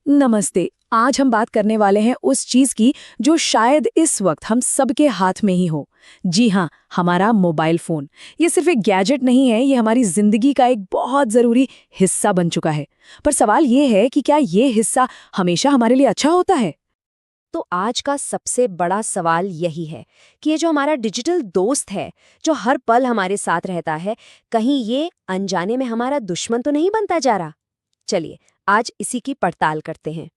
नमस्ते। आज हम बात करने वाले हैं उस चीज की जो शायद इस वक्त हम सबके हाथ में ही हो। जी हाँ, हमारा मोबाइल फोन। ये सिर्फ एक गैजेट नहीं है, ये हमारी जिंदगी का एक बहुत जरूरी हिस्सा बन चुका है। पर सवाल ये है कि क्या ये हिस्सा हमेशा हमारे लिए अच्छा होता है? तो आज का सबसे बड़ा सवाल यही है कि ये जो हमारा डिजिटल दोस्त है, जो हर पल हमारे साथ रहता है, कहीं ये अनजाने में हमारा दुश्मन तो नहीं बनता जा रहा? चलिए, आज इसी की पड़ताल करते हैं।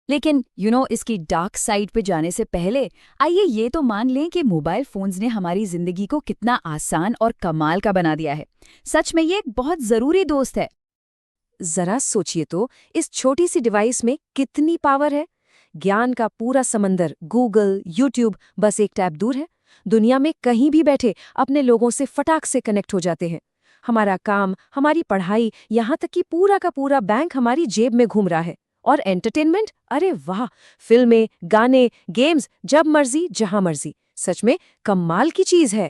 लेकिन इसकी डार्क साइड पे जाने से पहले आइए ये तो मान लें कि मोबाइल फोन्स ने हमारी जिंदगी को कितना आसान और कमाल का बना दिया है। सच में ये एक बहुत जरूरी दोस्त है। जरा सोचिए तो, इस छोटी सी डिवाइस में कितनी पावर है। ज्ञान का पूरा समंदर, गूगल, यूट्यूब बस एक टैप दूर है। दुनिया में कहीं भी बैठे अपने लोगों से फटाक से कनेक्ट हो जाते हैं। हमारा काम, हमारी पढ़ाई, यहाँ तक कि पूरा का पूरा बैंक हमारी जेब में घूम रहा है। और एंटरटेनमेंट, अरे वाह, फिल्में, गाने, गेम्स, जब मर्जी जहां मर्जी। सच में कमाल की चीज है।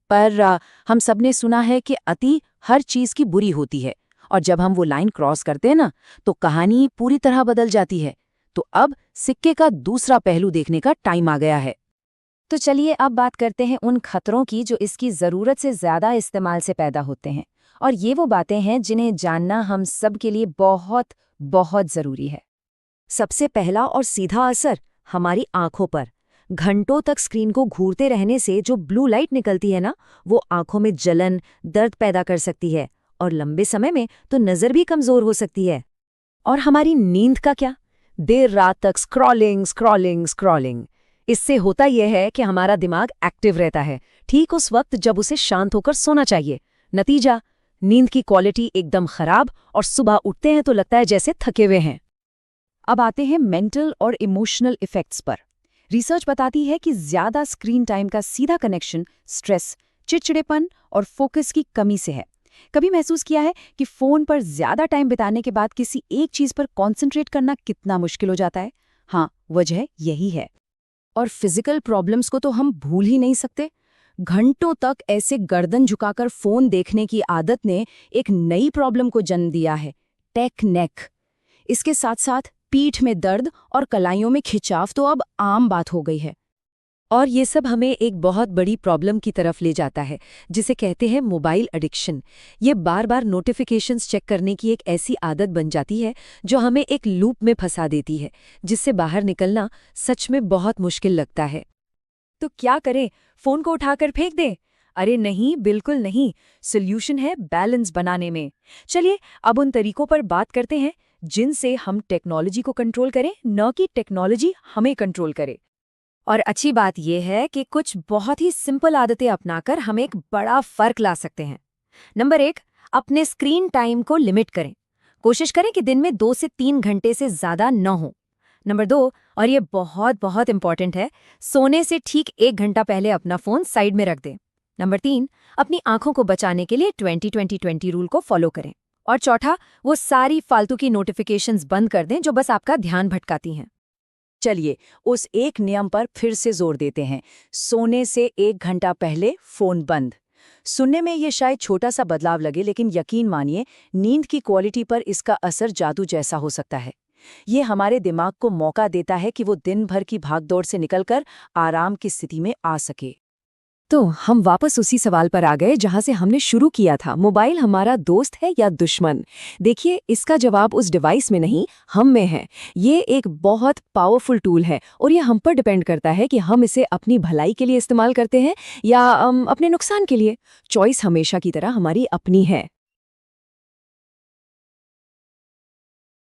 पर हम सबने सुना है कि अति हर चीज की बुरी होती है, और जब हम वो लाइन क्रॉस करते हैं ना, तो कहानी पूरी तरह बदल जाती है। तो अब सिक्के का दूसरा पहलू देखने का टाइम आ गया है। तो चलिए अब बात करते हैं उन खतरों की जो इसकी ज़रूरत से ज़्यादा इस्तेमाल से पैदा होते हैं। और ये वो बातें हैं जिन्हें जानना हम सब के लिए बहुत बहुत ज़रूरी है। सबसे पहला और सीधा असर हमारी आंखों पर। घंटों तक स्क्रीन को घूरते रहने से जो ब्लू लाइट निकलती है ना, वो आंखों में जलन, दर्द पैदा कर सकती है, और लंबे समय में तो नज़र भी कमज़ोर हो सकती है। और हमारी नींद का क्या? देर रात तक स्क्रॉलिंग स्क्रॉलिंग स्क्रॉलिंग। इससे होता यह है कि हमारा दिमाग एक्टिव रहता है ठीक उस वक्त जब उसे शांत होकर सोना चाहिए। नतीजा, नींद की क्वालिटी एकदम खराब, और सुबह उठते हैं तो लगता है जैसे थके हुए हैं। अब आते हैं मेंटल और इमोशनल इफेक्ट्स पर। रिसर्च बताती है कि ज्यादा स्क्रीन टाइम का सीधा कनेक्शन स्ट्रेस, चिड़चिड़ेपन और फोकस की कमी से है। कभी महसूस किया है कि फोन पर ज्यादा टाइम बिताने के बाद किसी एक चीज पर कॉन्सेंट्रेट करना कितना मुश्किल हो जाता है? हाँ, वजह यही है। और फिजिकल प्रॉब्लम्स को तो हम भूल ही नहीं सकते। घंटों तक ऐसे गर्दन झुकाकर फोन देखने की आदत ने एक नई प्रॉब्लम को जन्म दिया है, टेक नेक। इसके साथ साथ पीठ में दर्द और कलाइयों में खिंचाव तो अब आम बात हो गई है। और ये सब हमें एक बहुत बड़ी प्रॉब्लम की तरफ ले जाता है, जिसे कहते हैं मोबाइल एडिक्शन। ये बार बार नोटिफिकेशंस चेक करने की एक ऐसी आदत बन जाती है जो हमें एक लूप में फंसा देती है, जिससे बाहर निकलना सच में बहुत मुश्किल लगता है। तो क्या करें? फोन को उठाकर फेंक दें? अरे नहीं, बिल्कुल नहीं। सॉल्यूशन है बैलेंस बनाने में। चलिए अब उन तरीकों पर बात करते हैं जिनसे हम टेक्नोलॉजी को कंट्रोल करें, न कि टेक्नोलॉजी हमें कंट्रोल करे। और अच्छी बात यह है कि कुछ बहुत ही सिंपल आदतें अपनाकर हम एक बड़ा फर्क ला सकते हैं। नंबर 1, अपने स्क्रीन टाइम को लिमिट करें। कोशिश करें कि दिन में 2 से 3 घंटे से ज़्यादा न हो। नंबर 2, और ये बहुत बहुत इंपॉर्टेंट है, सोने से ठीक 1 घंटा पहले अपना फ़ोन साइड में रख दें। नंबर 3, अपनी आंखों को बचाने के लिए 20-20-20 रूल को फॉलो करें। और चौथा, वो सारी फालतू की नोटिफिकेशंस बंद कर दें जो बस आपका ध्यान भटकाती हैं। चलिए उस एक नियम पर फिर से जोर देते हैं, सोने से 1 घंटा पहले फोन बंद। सुनने में ये शायद छोटा सा बदलाव लगे, लेकिन यकीन मानिए नींद की क्वालिटी पर इसका असर जादू जैसा हो सकता है। ये हमारे दिमाग को मौका देता है कि वो दिन भर की भागदौड़ से निकलकर आराम की स्थिति में आ सके। तो हम वापस उसी सवाल पर आ गए जहां से हमने शुरू किया था, मोबाइल हमारा दोस्त है या दुश्मन? देखिए, इसका जवाब उस डिवाइस में नहीं, हम में है। ये एक बहुत पावरफुल टूल है, और ये हम पर डिपेंड करता है कि हम इसे अपनी भलाई के लिए इस्तेमाल करते हैं या अपने नुकसान के लिए। चॉइस हमेशा की तरह हमारी अपनी है।